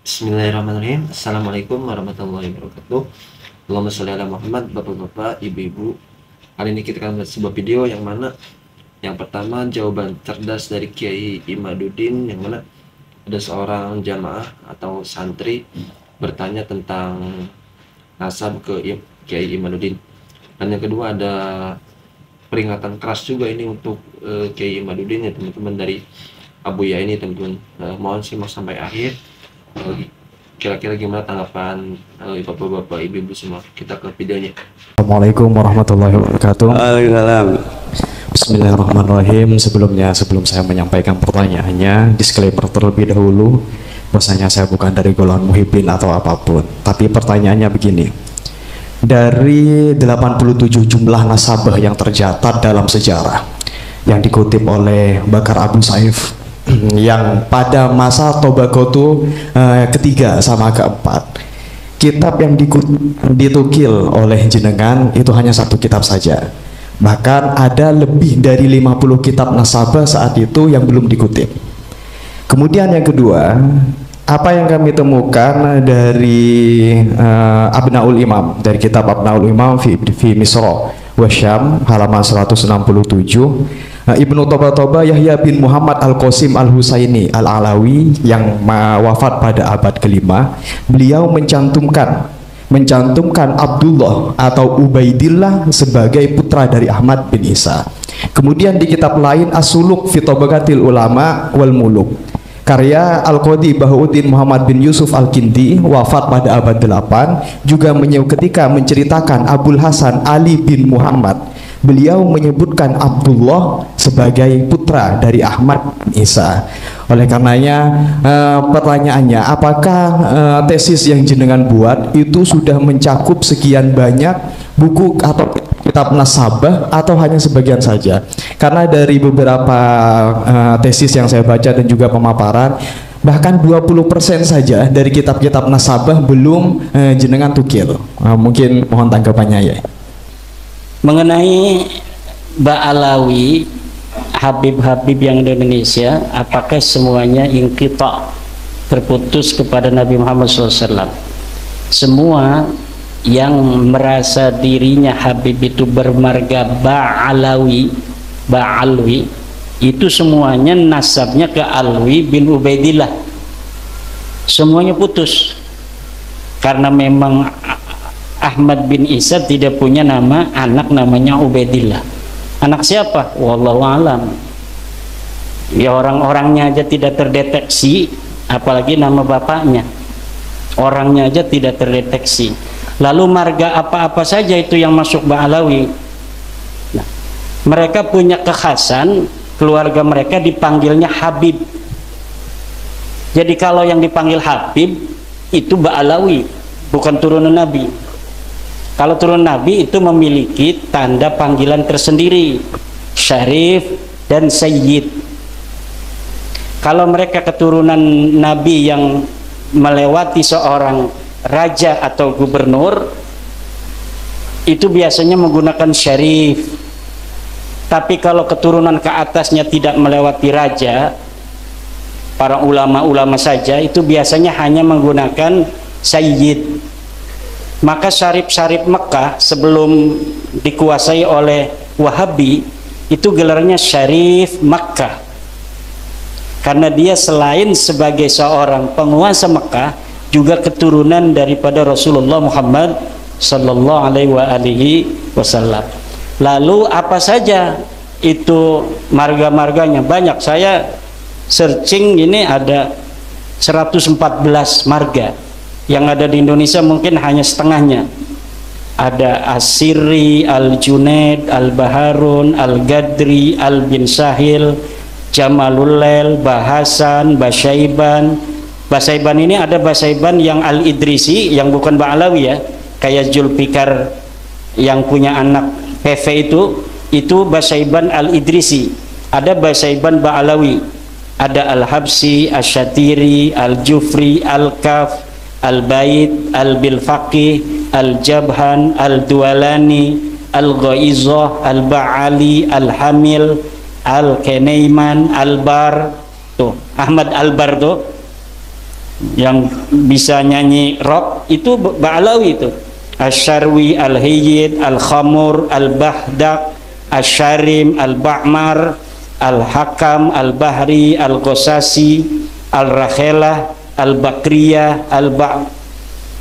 Bismillahirrahmanirrahim. Assalamualaikum warahmatullahi wabarakatuh. Allahumma sholli ala Muhammad. Bapak-bapak, ibu-ibu, kali ini kita akan membuat sebuah video yang mana yang pertama jawaban cerdas dari Kiai Imaduddin, yang mana ada seorang jamaah atau santri bertanya tentang nasab ke Kiai Imaduddin. Dan yang kedua ada peringatan keras juga ini untuk Kiai Imaduddin ya teman-teman, dari Abu Ya ini teman-teman. Mohon simak sampai akhir. Kira-kira gimana tanggapan bapak-bapak, ibu-ibu semua? Kita ke videonya. Assalamualaikum warahmatullahi wabarakatuh. Waalaikumsalam. Bismillahirrahmanirrahim. Sebelum saya menyampaikan pertanyaannya, disclaimer terlebih dahulu bahwasanya saya bukan dari golongan muhibbin atau apapun. Tapi pertanyaannya begini. Dari 87 jumlah nasabah yang tercatat dalam sejarah yang dikutip oleh Bakar Abu Saif yang pada masa Tobagotu ketiga sama keempat, kitab yang ditukil oleh jenengan itu hanya satu kitab saja. Bahkan ada lebih dari 50 kitab nasabah saat itu yang belum dikutip. Kemudian yang kedua, apa yang kami temukan dari Abnaul Imam, dari kitab Abnaul Imam fi Misra wa Syam halaman 167, Ibnu Toba Yahya bin Muhammad Al-Qasim Al-Husaini Al-Alawi yang wafat pada abad kelima, beliau mencantumkan Abdullah atau Ubaidillah sebagai putra dari Ahmad bin Isa. Kemudian di kitab lain As-Suluk fi Tabaqatil Ulama wal Muluk, karya Al-Qadi Bahauddin Muhammad bin Yusuf Al-Kindi, wafat pada abad 8, juga ketika menceritakan Abul Hasan Ali bin Muhammad, beliau menyebutkan Abdullah sebagai putra dari Ahmad bin Isa. Oleh karenanya pertanyaannya, apakah tesis yang jenengan buat itu sudah mencakup sekian banyak buku atau kitab nasabah atau hanya sebagian saja? Karena dari beberapa tesis yang saya baca dan juga pemaparan, bahkan 20% saja dari kitab-kitab nasabah belum jenengan tukil. Mungkin mohon tanggapannya ya. Mengenai Ba'alawi, Habib-habib yang di Indonesia, apakah semuanya inqita, terputus kepada Nabi Muhammad SAW? Semua yang merasa dirinya Habib itu bermarga Ba'alwi, itu semuanya nasabnya ke Alwi bin Ubaidillah. Semuanya putus, karena memang Ahmad bin Isa tidak punya nama anak namanya Ubaidillah. Anak siapa? Wallahu alam. Ya orang-orangnya aja tidak terdeteksi, apalagi nama bapaknya. Orangnya aja tidak terdeteksi. Lalu marga apa-apa saja itu yang masuk Ba'alawi. Nah, mereka punya kekhasan, keluarga mereka dipanggilnya Habib. Jadi kalau yang dipanggil Habib itu Ba'alawi, bukan turunan Nabi. Kalau turun Nabi itu memiliki tanda panggilan tersendiri, Syarif dan Sayyid. Kalau mereka keturunan Nabi yang melewati seorang raja atau gubernur, itu biasanya menggunakan Syarif. Tapi kalau keturunan ke atasnya tidak melewati raja, para ulama-ulama saja, itu biasanya hanya menggunakan Sayyid. Maka syarif-syarif Mekah sebelum dikuasai oleh Wahabi itu gelarnya Syarif Makkah, karena dia selain sebagai seorang penguasa Mekah juga keturunan daripada Rasulullah Muhammad sallallahu alaihi wasallam. Lalu apa saja itu marga-marganya? Banyak, saya searching ini ada 114 marga. Yang ada di Indonesia mungkin hanya setengahnya. Ada Asiri, Al-Junaid, Al-Baharun, Al-Gadri, Al-Bin Sahil, Jamalulail, Bahasan, Basaiban. Basaiban ini ada Basaiban yang Al-Idrisi, yang bukan Ba'alawi ya, kayak Zulfikar yang punya anak PV itu Basaiban Al-Idrisi. Ada Basaiban Ba'alawi, ada Al-Habsi, Asyatiri, Al-Jufri, Al-Kaf, Al-Bait, Al-Bilfaqih, Al-Jabhan, Al-Dualani, Al-Ghaizah, Al-Ba'ali, Al-Hamil, Al-Kenaiman, Al-Bar. Tuh, Ahmad Al-Bar tuh. yang bisa nyanyi rock itu Ba'alawi itu. Asyarwi, Al-Hiyyid, Al-Khamur, Al-Bahdak, Asyarim, Al-Ba'mar, Al-Hakam, Al-Bahri, Al-Ghosasi, Al-Rakhelah, Al-Bakriyah,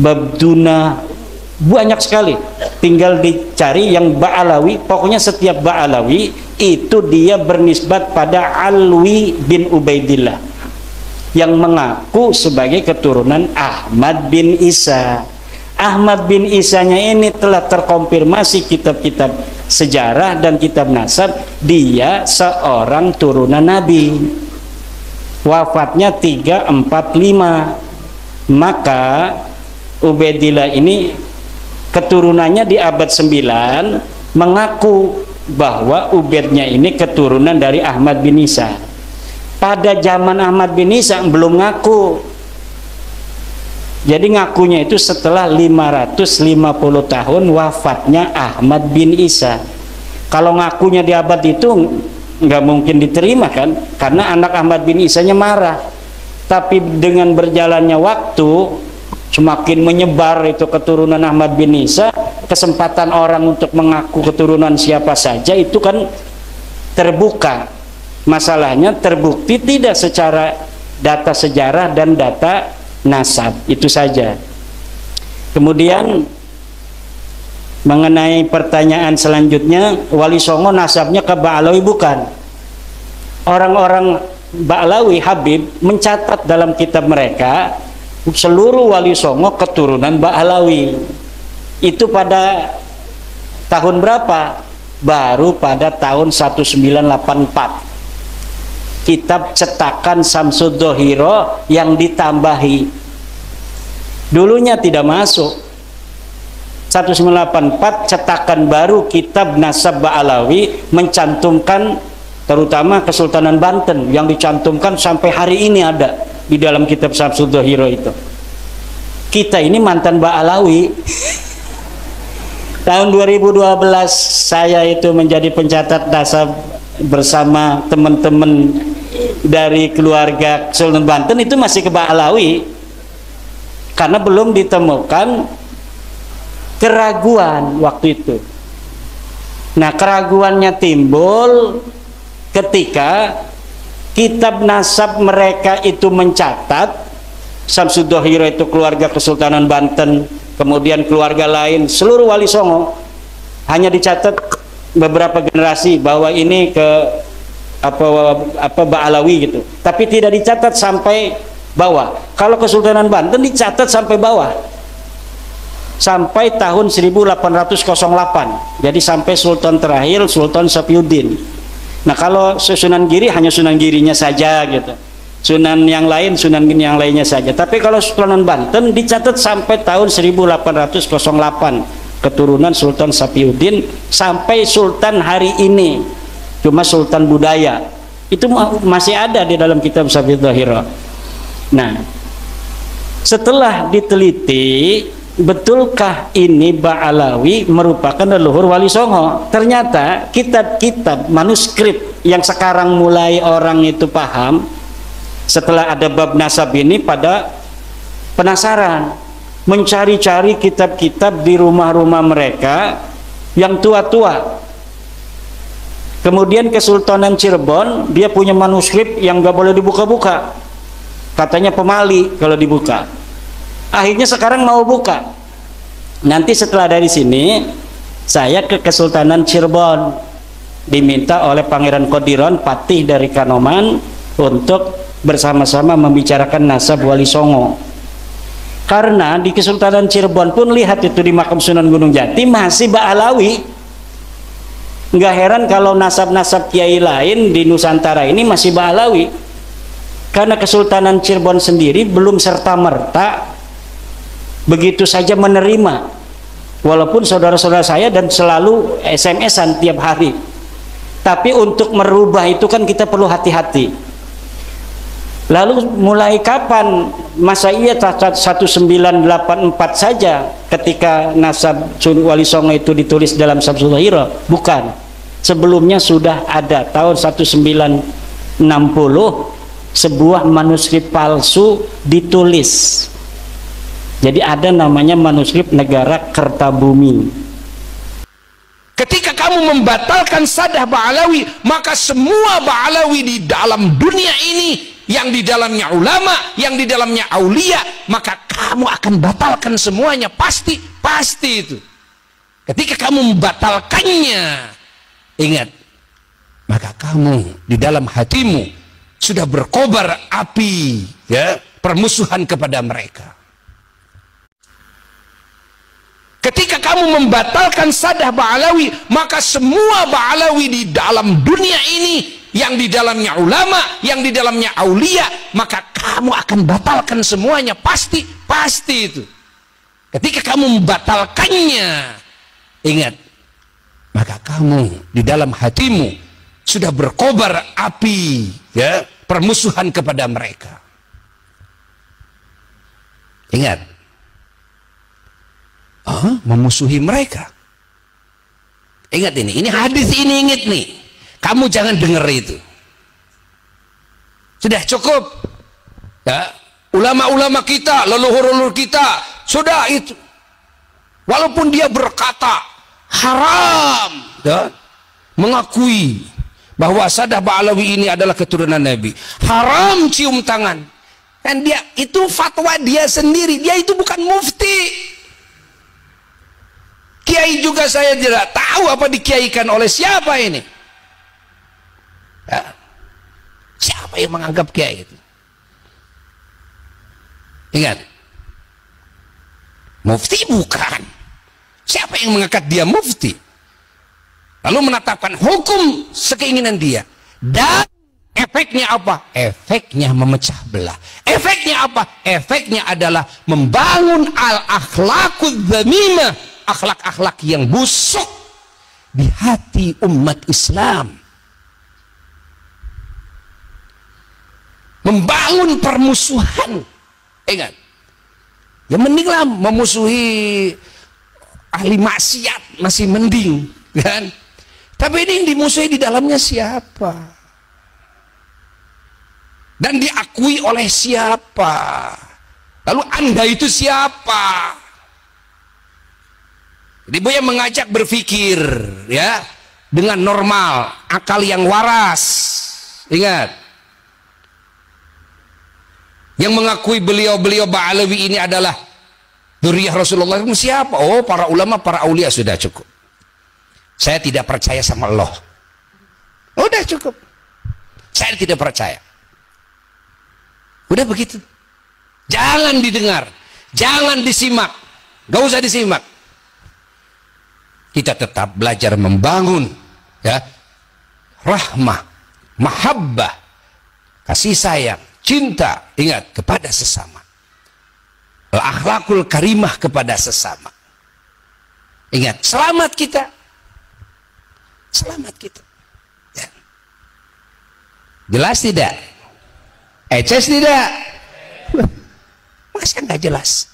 Al-Babduna, banyak sekali. Tinggal dicari yang Ba'alawi. Pokoknya setiap Ba'alawi itu dia bernisbat pada Alwi bin Ubaidillah yang mengaku sebagai keturunan Ahmad bin Isa. Ahmad bin Isanya ini telah terkonfirmasi kitab-kitab sejarah dan kitab nasab, dia seorang turunan Nabi. Wafatnya 345. Maka Ubaidillah ini keturunannya di abad 9 mengaku bahwa Ubaidnya ini keturunan dari Ahmad bin Isa. Pada zaman Ahmad bin Isa belum ngaku. Jadi ngakunya itu setelah 550 tahun wafatnya Ahmad bin Isa. Kalau ngakunya di abad itu nggak mungkin diterima kan, karena anak Ahmad bin Isanya marah. Tapi dengan berjalannya waktu, semakin menyebar itu keturunan Ahmad bin Isa, kesempatan orang untuk mengaku keturunan siapa saja itu kan terbuka. Masalahnya terbukti tidak secara data sejarah dan data nasab, itu saja. Kemudian mengenai pertanyaan selanjutnya, Wali Songo nasabnya ke Ba'alawi bukan. Orang-orang Ba'alawi Habib mencatat dalam kitab mereka seluruh Wali Songo keturunan Ba'alawi. Itu pada tahun berapa? Baru pada tahun 1984. Kitab cetakan Samsud Dohiro yang ditambahi, dulunya tidak masuk. 1984 cetakan baru kitab nasab Ba'alawi mencantumkan terutama Kesultanan Banten, yang dicantumkan sampai hari ini ada di dalam kitab Samsud Dohiro itu. Kita ini mantan Ba'alawi. Tahun 2012 saya itu menjadi pencatat nasab bersama teman-teman dari keluarga Sultan Banten, itu masih ke Ba'alawi karena belum ditemukan keraguan waktu itu. Nah, keraguannya timbul ketika kitab nasab mereka itu mencatat Samsud Dohiro itu keluarga Kesultanan Banten, kemudian keluarga lain seluruh Wali Songo, hanya dicatat beberapa generasi bahwa ini ke apa Ba'alawi gitu, tapi tidak dicatat sampai bawah. Kalau Kesultanan Banten dicatat sampai bawah, sampai tahun 1808. Jadi sampai Sultan terakhir Sultan Sapiuddin. Nah, kalau Sunan Giri hanya Sunan Girinya saja gitu, Sunan yang lain Sunan yang lainnya saja. Tapi kalau Sultanan Banten dicatat sampai tahun 1808, keturunan Sultan Sapiuddin sampai Sultan hari ini. Cuma Sultan budaya itu masih ada di dalam kitab Samsud Dohiro. Nah, setelah diteliti, betulkah ini Ba'alawi merupakan leluhur Wali Songo? Ternyata kitab-kitab manuskrip yang sekarang mulai orang itu paham setelah ada bab nasab ini pada penasaran, mencari-cari kitab-kitab di rumah-rumah mereka yang tua-tua. Kemudian Kesultanan Cirebon dia punya manuskrip yang gak boleh dibuka-buka, katanya pemali kalau dibuka. Akhirnya sekarang mau buka. Nanti setelah dari sini saya ke Kesultanan Cirebon, diminta oleh Pangeran Kodiron Patih dari Kanoman untuk bersama-sama membicarakan nasab Wali Songo. Karena di Kesultanan Cirebon pun lihat itu di makam Sunan Gunung Jati masih Ba'alawi. Nggak heran kalau nasab-nasab kiai lain di Nusantara ini masih Ba'alawi, karena Kesultanan Cirebon sendiri belum serta-merta begitu saja menerima, walaupun saudara-saudara saya dan selalu SMS-an tiap hari. Tapi untuk merubah itu kan kita perlu hati-hati. Lalu mulai kapan? Masa iya 1984 saja ketika nasab Wali Songo itu ditulis dalam Samsud Dohiro? Bukan. Sebelumnya sudah ada tahun 1960 sebuah manuskrip palsu ditulis. Jadi ada namanya manuskrip Negara Kertabumi. Ketika kamu membatalkan Saddah Ba'alawi, maka semua Ba'alawi di dalam dunia ini, yang di dalamnya ulama, yang di dalamnya aulia, maka kamu akan batalkan semuanya. Pasti itu. Ketika kamu membatalkannya, ingat, maka kamu di dalam hatimu sudah berkobar api, ya, permusuhan kepada mereka. Ketika kamu membatalkan Saddah Ba'alawi, maka semua Ba'alawi di dalam dunia ini, yang di dalamnya ulama, yang di dalamnya aulia, maka kamu akan batalkan semuanya. Pasti itu. Ketika kamu membatalkannya, ingat, maka kamu di dalam hatimu sudah berkobar api, ya, permusuhan kepada mereka. Ingat, memusuhi mereka. Ingat ini hadis ini, ingat nih. Kamu jangan dengar itu. Sudah cukup. Ya, ulama-ulama kita, leluhur-leluhur kita, sudah itu. Walaupun dia berkata haram, ya, mengakui bahwa Saddah Ba'alawi ini adalah keturunan Nabi, haram cium tangan. Dan dia itu fatwa dia sendiri, dia itu bukan mufti. Kiai juga saya tidak tahu apa dikiaikan oleh siapa ini. Ya. Siapa yang menganggap kiai itu? Ingat, mufti bukan. Siapa yang mengangkat dia mufti? Lalu menetapkan hukum sekeinginan dia. Dan efeknya apa? Efeknya memecah belah. Efeknya apa? Efeknya adalah membangun al-akhlaqudz dzamimah, akhlak-akhlak yang busuk di hati umat Islam. Membangun permusuhan. Ingat, ya mendinglah memusuhi ahli maksiat, masih mending, kan? Tapi ini yang dimusuhi di dalamnya siapa? Dan diakui oleh siapa? Lalu Anda itu siapa? Jadi Buya mengajak berpikir, ya, dengan normal, akal yang waras. Ingat, yang mengakui beliau-beliau Ba'alawi ini adalah dzurriyyah Rasulullah itu siapa? Oh, para ulama, para aulia. Sudah cukup. Saya tidak percaya sama Allah. Udah cukup. Saya tidak percaya. Udah begitu. Jangan didengar, jangan disimak, gak usah disimak. Kita tetap belajar membangun, ya, rahmah, mahabbah, kasih sayang, cinta, ingat, kepada sesama. Akhlakul karimah kepada sesama. Ingat, selamat kita. Selamat kita. Ya. Jelas tidak? Eces tidak? Masa nggak jelas?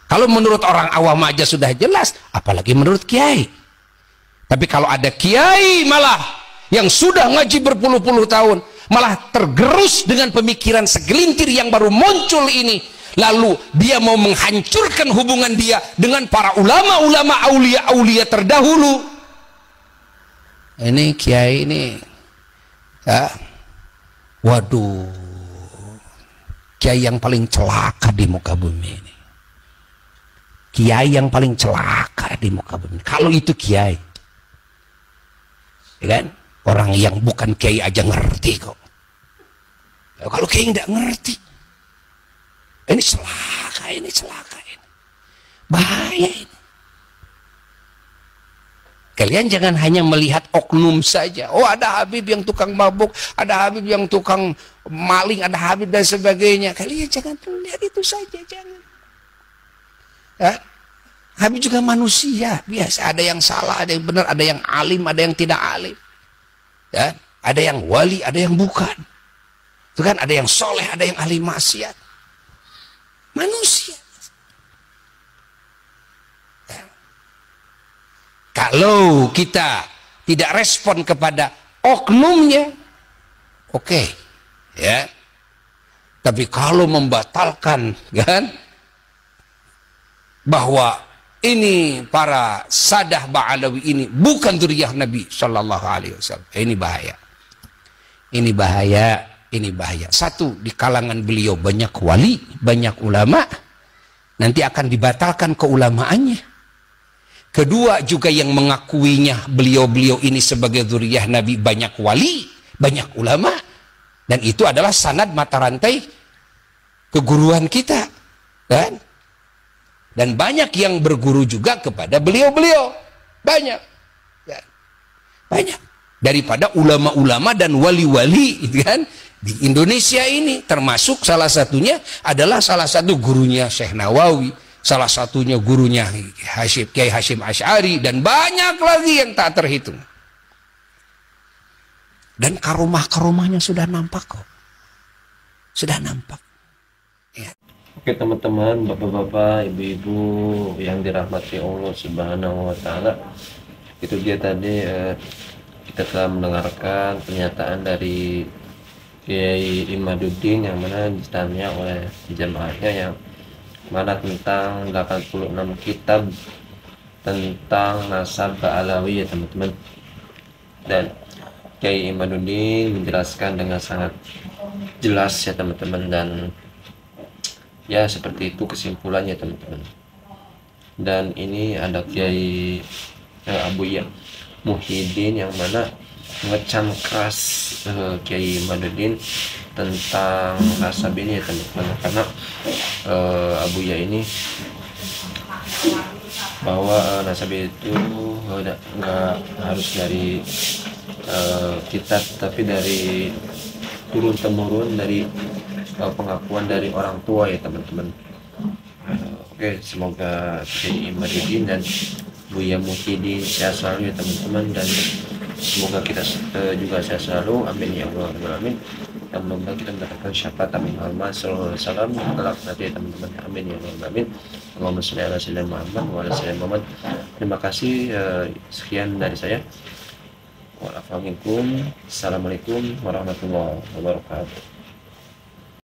Kalau menurut orang awam aja sudah jelas, apalagi menurut kiai. Tapi kalau ada kiai malah yang sudah ngaji berpuluh-puluh tahun, malah tergerus dengan pemikiran segelintir yang baru muncul ini, lalu dia mau menghancurkan hubungan dia dengan para ulama-ulama aulia-aulia terdahulu. Ini kiai ini, ya, waduh, kiai yang paling celaka di muka bumi ini. Kiai yang paling celaka di muka bumi. Kalau itu kiai, ya kan? Orang yang bukan kiai aja ngerti kok. Ya, kalau kiai nggak ngerti, ini celaka, ini celaka, ini bahaya ini. Kalian jangan hanya melihat oknum saja. Oh, ada Habib yang tukang mabuk, ada Habib yang tukang maling, ada Habib dan sebagainya. Kalian jangan lihat itu saja, jangan. Ya, Habib juga manusia biasa. Ada yang salah, ada yang benar, ada yang alim, ada yang tidak alim. Ya, ada yang wali, ada yang bukan. Itu kan, ada yang soleh, ada yang ahli maksiat. Manusia. Ya. Kalau kita tidak respon kepada oknumnya, Oke, ya. Tapi kalau membatalkan, kan, bahwa ini para Sadah Ba'alawi ini bukan zuriyah Nabi Shallallahu Alaihi Wasallam, ini bahaya. Ini bahaya, ini bahaya. Satu, di kalangan beliau banyak wali, banyak ulama, nanti akan dibatalkan keulamaannya. Kedua, juga yang mengakuinya beliau-beliau ini sebagai zuriyah Nabi banyak wali, banyak ulama, dan itu adalah sanad mata rantai keguruan kita, kan? Dan banyak yang berguru juga kepada beliau-beliau, banyak, ya. Banyak daripada ulama-ulama dan wali-wali, kan? Di Indonesia ini, termasuk salah satunya adalah salah satu gurunya Syekh Nawawi, salah satunya gurunya Kiai Hasyim Asy'ari, dan banyak lagi yang tak terhitung. Dan karomah-karomahnya sudah nampak kok. Sudah nampak. Ya. Oke teman-teman, bapak-bapak, ibu-ibu yang dirahmati Allah Subhanahu wa Ta'ala, itu dia tadi kita telah mendengarkan pernyataan dari Kiai Imaduddin yang mana ditanya oleh jamaahnya, yang mana tentang 86 kitab tentang nasab Ba'alawi, ya teman-teman. Dan Kiai Imaduddin menjelaskan dengan sangat jelas, ya teman-teman, dan ya seperti itu kesimpulannya, teman-teman. Dan ini ada Kiai Abuya Muhyiddin yang mana mengecam keras Kiai Imaduddin tentang nasab ini, ya teman-teman, karena Abuya ini bahwa nasab itu nggak harus dari kitab, tapi dari turun temurun, dari pengakuan dari orang tua, ya teman-teman. Oke, semoga Kiai Imaduddin dan Buya Muhyiddin sehat selalu, ya teman-teman, dan semoga kita juga sehat selalu, amin ya Allah, amin. Dan mudah-mudahan kita mendapatkan syafaat Nabi Muhammad sallallahu alaihi wasallam kelak nanti, ya teman-teman, amin ya Allah, amin. Allahumma shalli ala sayyidina Muhammad wa ala sayyidina Muhammad. Terima kasih, sekian dari saya. Assalamualaikum warahmatullahi wabarakatuh.